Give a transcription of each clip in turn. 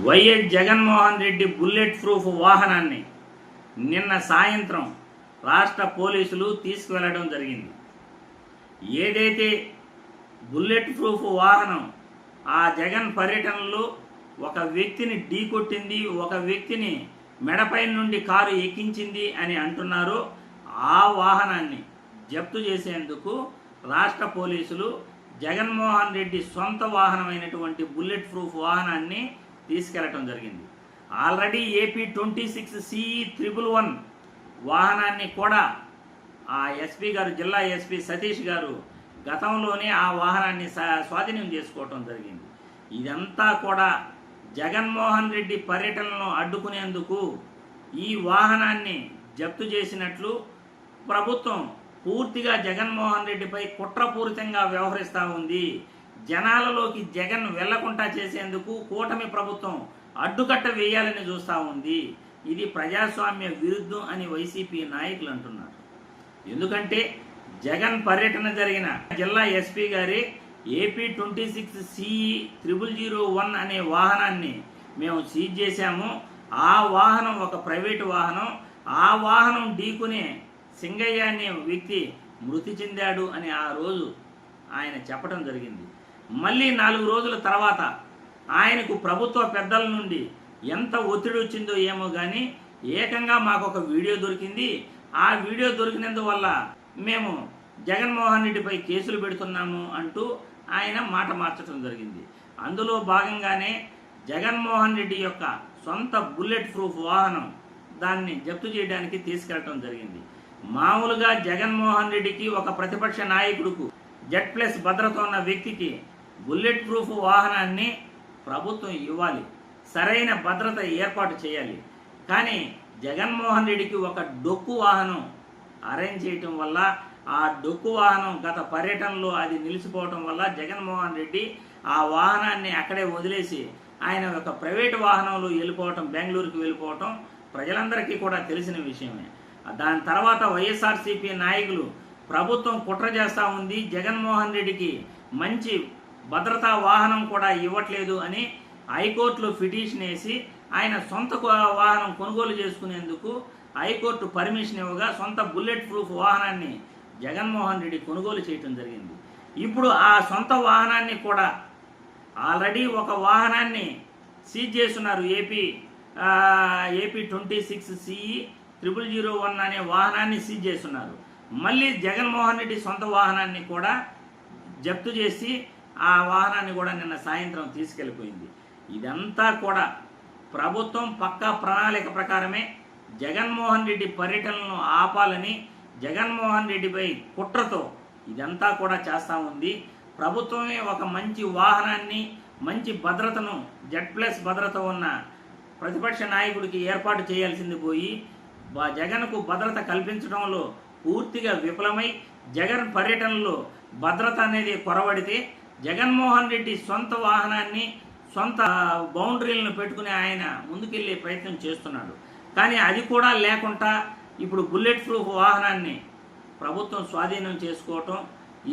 YS Jaganmohan Reddy bullet proof వాహనాన్ని నిన్న సాయంత్రం రాష్ట్ర పోలీసులు తీసుకువెళ్ళడం జరిగింది. ఏదైతే బుల్లెట్ ప్రూఫ్ వాహనం ఆ జగన్ పర్యటనలో ఒక వ్యక్తిని ఢీకొట్టింది, ఒక వ్యక్తిని మెడపై నుండి కారు ఎక్కించింది అని అంటున్నారో ఆ వాహనాన్ని జప్తు చేసేందుకు రాష్ట్ర పోలీసులు జగన్మోహన్ రెడ్డి సొంత వాహనమైనటువంటి బుల్లెట్ ప్రూఫ్ వాహనాన్ని తీసుకెళ్లటం జరిగింది. ఆల్రెడీ ఏపీ 26 CE 111 వాహనాన్ని కూడా ఆ ఎస్పీ గారు, జిల్లా ఎస్పీ సతీష్ గారు గతంలోనే ఆ వాహనాన్ని స్వాధీనం చేసుకోవటం జరిగింది. ఇదంతా కూడా జగన్మోహన్ రెడ్డి పర్యటనను అడ్డుకునేందుకు ఈ వాహనాన్ని జప్తు చేసినట్లు ప్రభుత్వం పూర్తిగా జగన్మోహన్ రెడ్డిపై కుట్రపూరితంగా వ్యవహరిస్తూ ఉంది. జనాలలోకి జగన్ వెళ్లకుండా చేసేందుకు కూటమి ప్రభుత్వం అడ్డుకట్ట వేయాలని చూస్తూ ఉంది. ఇది ప్రజాస్వామ్య విరుద్ధం అని వైసీపీ నాయకులు అంటున్నారు. ఎందుకంటే జగన్ పర్యటన జరిగిన జిల్లా ఎస్పీ గారి ఏపీ 26 CE 001 అనే వాహనాన్ని మేము సీజ్ చేశాము. ఆ వాహనం ఒక ప్రైవేటు వాహనం. ఆ వాహనం ఢీకునే సింగయ్య అనే వ్యక్తి మృతి చెందాడు అని ఆ రోజు ఆయన చెప్పడం జరిగింది. మళ్ళీ 4 రోజుల తర్వాత ఆయనకు ప్రభుత్వ పెద్దల నుండి ఎంత ఒత్తిడి వచ్చిందో ఏమో కానీ ఏకంగా మాకు ఒక వీడియో దొరికింది. ఆ వీడియో దొరికినందువల్ల మేము జగన్మోహన్ రెడ్డిపై కేసులు పెడుతున్నాము అంటూ ఆయన మాట మార్చడం జరిగింది. అందులో భాగంగానే జగన్మోహన్ రెడ్డి యొక్క సొంత బుల్లెట్ ప్రూఫ్ వాహనం దాన్ని జప్తు చేయడానికి తీసుకెళ్లడం జరిగింది. మామూలుగా జగన్మోహన్ రెడ్డికి ఒక ప్రతిపక్ష నాయకుడుకు Z+ భద్రత ఉన్న వ్యక్తికి బుల్లెట్ ప్రూఫ్ వాహనాన్ని ప్రభుత్వం ఇవ్వాలి, సరైన భద్రత ఏర్పాటు చేయాలి. కానీ జగన్మోహన్ రెడ్డికి ఒక డొక్కు వాహనం అరేంజ్ చేయటం వల్ల ఆ డొక్కు వాహనం గత పర్యటనలో అది నిలిచిపోవటం వల్ల జగన్మోహన్ రెడ్డి ఆ వాహనాన్ని అక్కడే వదిలేసి ఆయన ఒక ప్రైవేటు వాహనంలో వెళ్ళిపోవటం, బెంగళూరుకి వెళ్ళిపోవటం ప్రజలందరికీ కూడా తెలిసిన విషయమే. దాని తర్వాత వైఎస్ఆర్సీపీ నాయకులు ప్రభుత్వం కుట్ర చేస్తూ ఉంది, జగన్మోహన్ రెడ్డికి మంచి భద్రతా వాహనం కూడా ఇవ్వట్లేదు అని హైకోర్టులో పిటిషన్ వేసి ఆయన సొంత వాహనం కొనుగోలు చేసుకునేందుకు హైకోర్టు పర్మిషన్ ఇవ్వగా సొంత బుల్లెట్ ప్రూఫ్ వాహనాన్ని జగన్మోహన్ రెడ్డి కొనుగోలు చేయటం జరిగింది. ఇప్పుడు ఆ సొంత వాహనాన్ని కూడా ఆల్రెడీ ఒక వాహనాన్ని సీజ్ చేస్తున్నారు. ఏపీ 26 CE 001 అనే వాహనాన్ని సీజ్ చేస్తున్నారు. మళ్ళీ జగన్మోహన్ రెడ్డి సొంత వాహనాన్ని కూడా జప్తు చేసి ఆ వాహనాన్ని కూడా నిన్న సాయంత్రం తీసుకెళ్ళిపోయింది. ఇదంతా కూడా ప్రభుత్వం పక్కా ప్రణాళిక ప్రకారమే జగన్మోహన్ రెడ్డి పర్యటనను ఆపాలని జగన్మోహన్ రెడ్డిపై కుట్రతో ఇదంతా కూడా చేస్తూ ఉంది. ప్రభుత్వమే ఒక మంచి వాహనాన్ని, మంచి భద్రతను, Z+ భద్రత ఉన్న ప్రతిపక్ష నాయకుడికి ఏర్పాటు చేయాల్సింది పోయి జగన్కు భద్రత కల్పించడంలో పూర్తిగా విఫలమై జగన్ పర్యటనలో భద్రత అనేది కొరవడితే జగన్మోహన్ రెడ్డి సొంత వాహనాన్ని, సొంత బౌండరీలను పెట్టుకుని ఆయన ముందుకెళ్లే ప్రయత్నం చేస్తున్నాడు. కానీ అది కూడా లేకుండా ఇప్పుడు బుల్లెట్ ప్రూఫ్ వాహనాన్ని ప్రభుత్వం స్వాధీనం చేసుకోవటం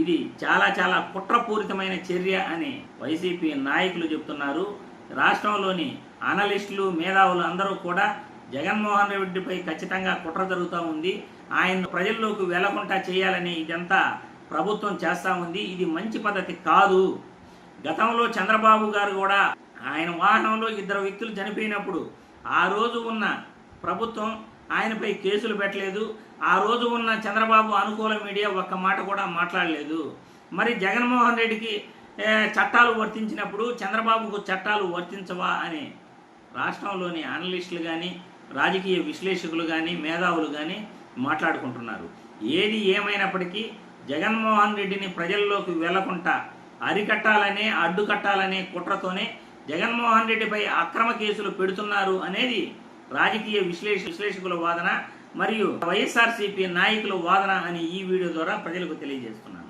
ఇది చాలా చాలా కుట్రపూరితమైన చర్య అని వైసీపీ నాయకులు చెప్తున్నారు. రాష్ట్రంలోని అనలిస్టులు, మేధావులు అందరూ కూడా జగన్మోహన్ రెడ్డిపై ఖచ్చితంగా కుట్ర జరుగుతూ ఉంది, ఆయన ప్రజల్లోకి వెళ్లకుండా చేయాలని ఇదంతా ప్రభుత్వం చేస్తూ ఉంది. ఇది మంచి పద్ధతి కాదు. గతంలో చంద్రబాబు గారు కూడా ఆయన వాహనంలో 2 వ్యక్తులు చనిపోయినప్పుడు ఆ రోజు ఉన్న ప్రభుత్వం ఆయనపై కేసులు పెట్టలేదు. ఆ రోజు ఉన్న చంద్రబాబు అనుకూల మీడియా ఒక్క మాట కూడా మాట్లాడలేదు. మరి జగన్మోహన్ రెడ్డికి చట్టాలు వర్తించినప్పుడు చంద్రబాబుకు చట్టాలు వర్తించవా అని రాష్ట్రంలోని అనలిస్టులు కానీ, రాజకీయ విశ్లేషకులు కానీ, మేధావులు కానీ మాట్లాడుకుంటున్నారు. ఏది ఏమైనప్పటికీ జగన్మోహన్ రెడ్డిని ప్రజల్లోకి వెళ్లకుండా అరికట్టాలనే, అడ్డుకట్టాలనే కుట్రతోనే జగన్మోహన్ రెడ్డిపై అక్రమ కేసులు పెడుతున్నారు అనేది రాజకీయ విశ్లేషకుల వాదన మరియు వైఎస్ఆర్సీపీ నాయకుల వాదన అని ఈ వీడియో ద్వారా ప్రజలకు తెలియజేస్తున్నారు.